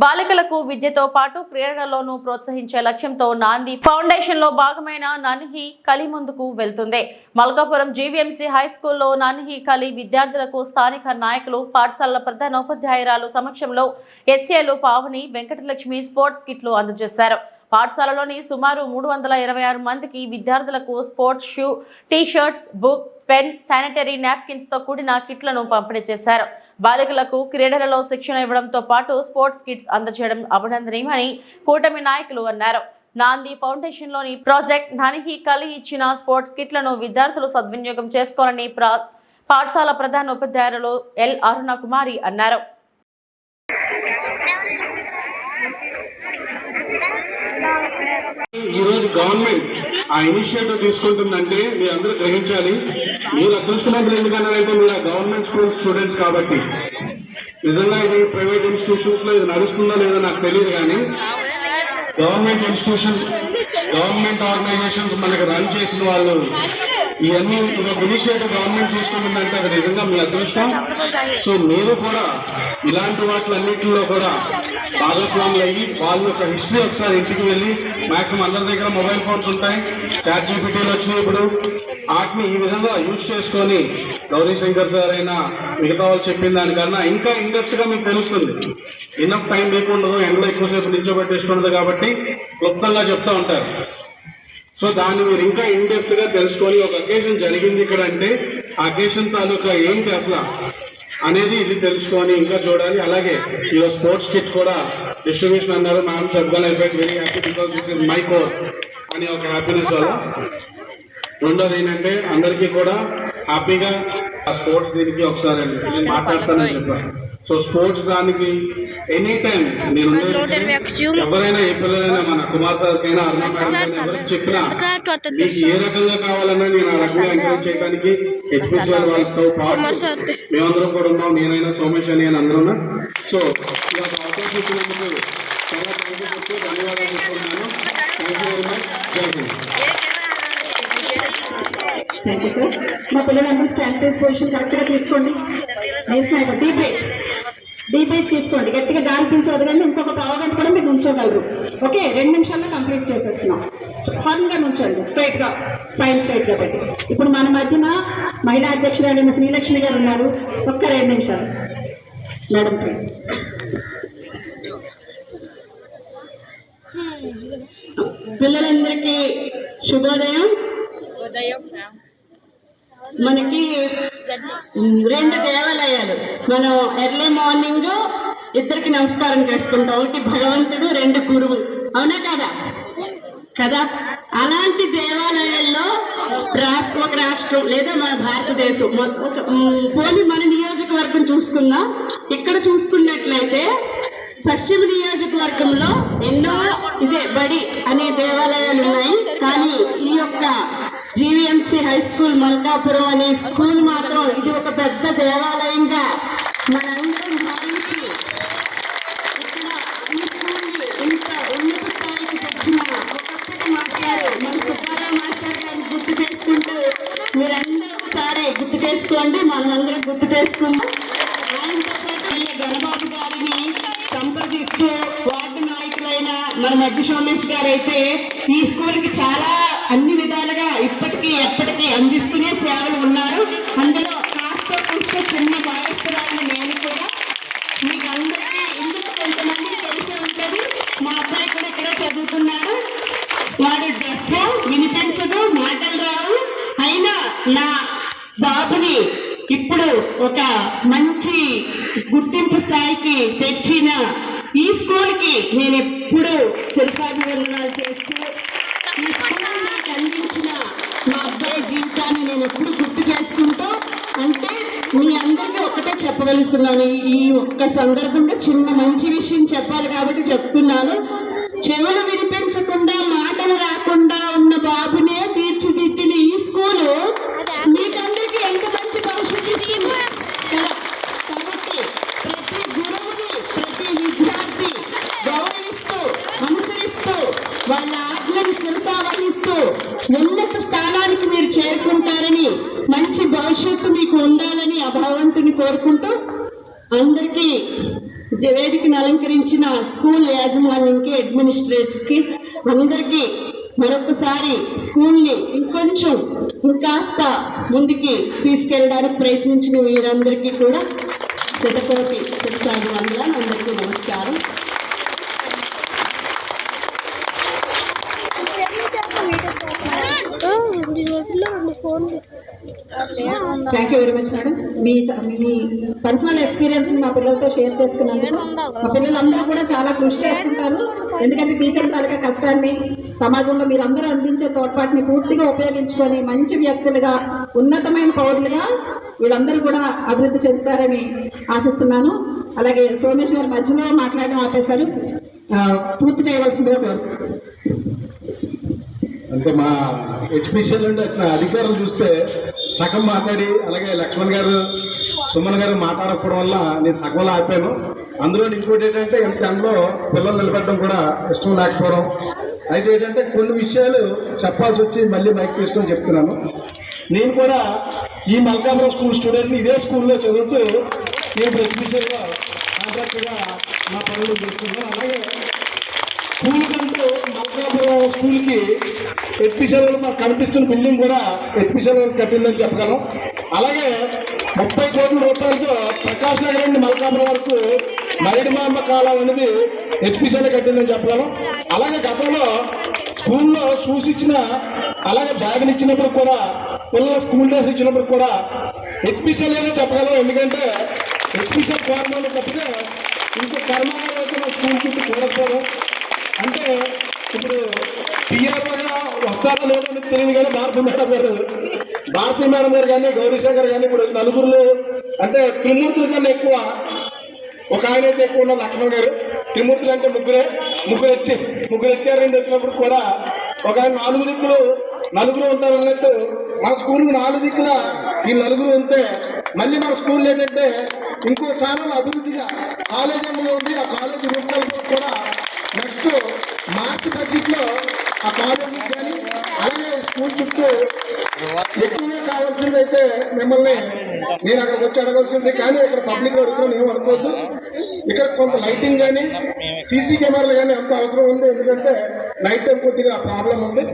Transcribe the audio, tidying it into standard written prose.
బాలికలకు విద్యతో పాటు క్రీడలలోనూ ప్రోత్సహించే లక్ష్యంతో నాంది ఫౌండేషన్ లో భాగమైన నన్హి కలి ముందుకు వెళ్తుంది. మల్కాపురం జీవీఎంసీ హై స్కూల్లో నన్హి కలి విద్యార్థులకు స్థానిక నాయకులు, పాఠశాలల ప్రధానోపాధ్యాయురాలు సమక్షంలో ఎస్ఏలు పావని, వెంకటలక్ష్మి స్పోర్ట్స్ కిట్లు అందజేశారు. పాఠశాలలోని సుమారు 326 మందికి విద్యార్థులకు sports shoe, T shirts, book, pen, sanitary napkins తో కూడిన కిట్లను పంపిణీ చేశారు. బాలికలకు క్రీడలలో శిక్షణ ఇవ్వడంతో పాటు స్పోర్ట్స్ కిట్స్ అందజేయడం అభినందనీయమని కూటమి నాయకులు అన్నారు. నాంది ఫౌండేషన్ లోని ప్రాజెక్ట్ నన్హి కలి ఇచ్చిన స్పోర్ట్స్ కిట్లను విద్యార్థులు సద్వినియోగం చేసుకోవాలని పాఠశాల ప్రధానోపాధ్యాయులు ఎల్ అరుణ కుమారి అన్నారు. ఈ రోజు గవర్నమెంట్ ఆ ఇనిషియేటివ్ తీసుకుంటుందంటే మీరు అందరూ గ్రహించాలి. మీరు అదృష్టవంతులు ఎందుకన్నారంటే మీరు ఆ గవర్నమెంట్ స్కూల్ స్టూడెంట్స్ కాబట్టి. నిజంగా ఇది ప్రైవేట్ ఇన్స్టిట్యూషన్స్ లో ఇది నడుస్తుందో లేదో నాకు తెలియదు, కానీ గవర్నమెంట్ ఇన్స్టిట్యూషన్, గవర్నమెంట్ ఆర్గనైజేషన్స్ మనకు రన్ చేసిన వాళ్ళు ఇవన్నీ ఇది ఒక ఇనిషియేటివ్ గవర్నమెంట్ తీసుకుంటుందంటే అది నిజంగా మీ అదృష్టం. సో మీరు కూడా ఇలాంటి వాటిలన్నింటిలో కూడా భాగస్వాములు అయ్యి వాళ్ళ యొక్క హిస్టరీ ఒకసారి ఇంటికి వెళ్ళి, మాక్సిమం అందరి దగ్గర మొబైల్ ఫోన్స్ ఉంటాయి, చాట్ జీపీటీలు వచ్చినాయి, ఇప్పుడు వాటిని ఈ విధంగా యూజ్ చేసుకొని గౌరీ శంకర్ సార్ అయినా మిగతా వాళ్ళు చెప్పిన దానికన్నా ఇంకా ఇండెప్త్ గా మీకు తెలుస్తుంది. ఇన్నఫ్ టైం మీకు ఉండదు, ఎండలో ఎక్కువసేపు నిల్చోబెట్టేస్తుండదు కాబట్టి క్లుప్తంగా చెప్తా ఉంటారు. సో దాన్ని మీరు ఇంకా ఇన్డెప్త్ గా తెలుసుకొని ఒక అకేషన్ జరిగింది ఇక్కడ అంటే ఆ అకేషన్ తాలూకా ఏంటి అసలు అనేది ఇది తెలుసుకొని ఇంకా చూడాలి. అలాగే ఈ స్పోర్ట్స్ కిట్ కూడా డిస్ట్రిబ్యూషన్ అన్నారు. మ్యామ్ చెప్పగల effect very happy because this is my core అని ఒక హ్యాపీనెస్ వల్ల. రెండోది ఏంటంటే అందరికీ కూడా హ్యాపీగా ఆ స్పోర్ట్స్ దీనికి ఒకసారి నేను మాట్లాడతానని చెప్పాను. సో స్పోర్ట్స్ దానికి ఎనీ టైం నేను ఎవరైనా ఏ పిల్లలైనా మన కుమార్ సార్ కైనా, అరుణ మేడం కైనా ఎవరికి చెప్పినా మీకు ఏ రకంగా కావాలన్నా నేను ఆ రకంగా ఎంకరేజ్ చేయడానికి హెచ్పిసిఎల్ వాళ్ళతో పాటు మేమందరం కూడా ఉన్నాం. నేనైనా సోమేష్ అని అందరూ ఉన్నా. సో ఈ యొక్క అవకాశం ఇచ్చినందుకు చాలా ధన్యవాదాలు చెప్తున్నాను. Thank you very much. జై హింద్. Thank you sir. మా పిల్లలందరూ స్టాండ్ ప్లేస్ పొజిషన్ కరెక్ట్గా తీసుకోండి. డీప్ బ్రేక్ తీసుకోండి. గట్టిగా గాలి పీల్చవద్దు, కానీ ఇంకొక పావుగంట కూడా మీరు నుంచోగలరు. ఓకే, 2 నిమిషాల్లో కంప్లీట్ చేసేస్తున్నాం. ఫర్మ్గా నుంచోండి, స్ట్రైట్గా, స్పైన్ స్ట్రైట్గా పెట్టి. ఇప్పుడు మన మధ్యన మహిళా అధ్యక్షురాలైన శ్రీలక్ష్మి గారు ఉన్నారు. ఒక్క 2 నిమిషాలు మేడం. పిల్లలందరికీ శుభోదయం. మనకి 2 దేవాలయాలు. మనం ఎర్లీ మార్నింగ్ ఇద్దరికి నమస్కారం చేసుకుంటాం. ఒకటి భగవంతుడు, 2 గురువు. అవునా కదా? కదా. అలాంటి దేవాలయాల్లో ఒక రాష్ట్రం లేదా మన భారతదేశం పోనీ మన నియోజకవర్గం చూసుకుందాం. ఇక్కడ చూసుకున్నట్లయితే పశ్చిమ నియోజకవర్గంలో ఎన్నో బడి అనే దేవాలయాలు ఉన్నాయి. కానీ ఈ యొక్క జీవీఎంసీ హై స్కూల్ మల్కాపురం అనే స్కూల్ మాత్రం ఇది ఒక పెద్ద దేవాలయంగా మనందరం భావించి ఇక్కడ ఈ స్కూల్ని ఇంత ఉన్నత స్థాయికి తెచ్చిన ఒకప్పటి మాస్టారు మన సుబ్బారావు మాస్టర్ గారిని గుర్తు చేసుకుంటూ మీరందరూ ఒకసారి గుర్తు చేసుకోండి, మనందరం గుర్తు చేసుకుందాం. ఆయనతో పాటు గణబాబు గారిని సంప్రదిస్తూ వార్డు నాయకులైన మన మధ్య సోమేష్ గారు అయితే ఈ స్కూల్కి చాలా అన్ని విధాలుగా ఇప్పటికీ ఎప్పటికీ అందిస్తూనే సేవలు ఉన్నారు. అందులో కాస్త కూస్తో చిన్న భాగస్థురాలను నేను కూడా. మీకు అందరికీ ఇందులో కొంతమందికి తెలిసే ఉంటుంది. మా అబ్బాయి కూడా ఇక్కడ చదువుకున్నాడు. వాడు డెఫ్, వినిపించదు, మాటలు రావు. అయినా నా బాబుని ఇప్పుడు ఒక మంచి గుర్తింపు స్థాయికి తెచ్చిన ఈ స్కూల్కి నేను ఎప్పుడు శిరసాభివందనాలు చేస్తూ ఈ స్కూల్ నాకు అందించిన మా అబ్బాయి జీవితాన్ని నేను ఎప్పుడు గుర్తు చేసుకుంటూ, అంటే మీ అందరికీ ఒకటే చెప్పగలుగుతున్నాను. ఈ ఒక్క సందర్భంగా చిన్న మంచి విషయం చెప్పాలి కాబట్టి చెప్తున్నాను. చెవులు వినిపించకుండా, మాటలు రాకుండా ఉన్న బాబునే తీర్చిదిద్దిన ఈ స్కూలు మీకందరికీ ఎంత మంచి భవిష్యత్తు ఇస్తుంది కదా. కాబట్టి ప్రతి గురువుని, ప్రతి విద్యార్థి గౌరవిస్తూ, అనుసరిస్తూ, వాళ్ళ ఆజ్ఞను శిరసావహిస్తూ ఉన్నత స్థానానికి మీరు చేరుకుంటారని, మంచి భవిష్యత్తు మీకు ఉండాలని ఆ భగవంతుని కోరుకుంటూ అందరికీ వేదికను అలంకరించిన స్కూల్ యాజమాన్యంకి, అడ్మినిస్ట్రేటర్స్కి అందరికీ మరొకసారి స్కూల్ని ఇంకాస్త ముందుకి తీసుకెళ్ళడానికి ప్రయత్నించిన వీరందరికీ కూడా శతకోటి శతసాగు వందనాలు. అందరికీ నమస్కారం. Thank you very much madam. Me personal experience మా పిల్లలతో షేర్ చేసుకున్నందుకు. మా పిల్లలందరూ కూడా చాలా కృషి చేస్తుంటారు. ఎందుకంటే టీచర్ తాలూకా కష్టాన్ని, సమాజంలో మీరందరూ అందించే తోడ్పాటుని పూర్తిగా ఉపయోగించుకొని మంచి వ్యక్తులుగా, ఉన్నతమైన పౌరులుగా వీళ్ళందరూ కూడా అభివృద్ధి చెందుతారని ఆశిస్తున్నాను. అలాగే సోమేష్ గారు మధ్యలో మాట్లాడడం ఆపేశారు, పూర్తి చేయవలసిందిగా కోరుతున్నాను. అంటే మా హెచ్పిసిఎల్ నుండి వచ్చిన అధికారులు చూస్తే సగం మాట్లాడి, అలాగే లక్ష్మణ్ గారు, సుమన్ గారు మాట్లాడకపోవడం వల్ల నేను సగంలో ఆపాను. అందులో ఇంకోటి ఏంటంటే అందులో పిల్లలు నిలబెట్టడం కూడా ఇష్టం లేకపోవడం. అయితే ఏంటంటే కొన్ని విషయాలు చెప్పాల్సి వచ్చి మళ్ళీ మైక్ తీసుకొని చెప్తున్నాను. నేను కూడా ఈ మల్కాపురం స్కూల్ స్టూడెంట్ని ఇదే స్కూల్లో చదువుతూ నేను హెచ్పిసిఎల్గా కాంట్రాక్ట్గా నా పనులు చేస్తున్నాను. అలాగే స్కూల్ కంటూ మల్కాపురం స్కూల్కి హెచ్పిసిఎల్ మాకు కనిపిస్తున్న బిల్డింగ్ కూడా హెచ్పిసిఎల్ కట్టిందని చెప్పగలం. అలాగే 30 కోట్ల రూపాయలతో ప్రకాష్ నగర్ నుండి మల్కాపురం వరకు మైడిమాంబ కాలం అనేది హెచ్పిసిఎల్ కట్టిందని చెప్పగలం. అలాగే గతంలో స్కూల్లో షూస్ ఇచ్చిన, అలాగే బ్యాగులు ఇచ్చినప్పుడు కూడా, పిల్లల స్కూల్ డ్రెస్ ఇచ్చినప్పుడు కూడా హెచ్పిసిఎల్ అనే చెప్పగలం. ఎందుకంటే హెచ్పిసిఎల్ ఫార్మాలు తప్పితే ఇంకో కర్మాగారం అయితే మన స్కూల్ చుట్టూ చూడకపోవడం. అంటే ఇప్పుడు పిఆర్ఓగా వస్తారో లేదో అని తెలియదు, కానీ భారతీ మేడం గారు కానీ, గౌరీశంకర్ కానీ ఇప్పుడు నలుగురు, అంటే త్రిమూర్తుల కన్నా ఎక్కువ, ఒక ఆయన అయితే ఎక్కువ ఉన్నారు లక్ష్మణ్ గారు. త్రిమూర్తులు అంటే ముగ్గురు ఇచ్చారు. రెండు వచ్చినప్పుడు కూడా ఒక ఆయన 4 దిక్కులు నలుగురు ఉంటారు అన్నట్టు మన స్కూల్కి 4 దిక్కుల ఈ నలుగురు ఉంటే మళ్ళీ మన స్కూల్ ఏంటంటే ఇంకో స్థానంలో అభివృద్ధిగా కాలేజీ ఉంది. ఆ కాలేజీ రూపాయలతో కూడా నెక్స్ట్ మార్చి బడ్జెట్లో ఆ కాలేజీకి కానీ, అలాగే స్కూల్ చుట్టూ ఎక్కువగా కావాల్సింది అయితే మిమ్మల్ని నేను అక్కడికి వచ్చి అడగాల్సింది. కానీ ఇక్కడ పబ్లిక్ అడుగుతున్నాను, ఏం అనుకోవద్దు. ఇక్కడ కొంత లైటింగ్ కానీ, సీసీ కెమెరాలు కానీ అంత అవసరం ఉంది. ఎందుకంటే నైట్ టైం కొద్దిగా ప్రాబ్లం ఉంది.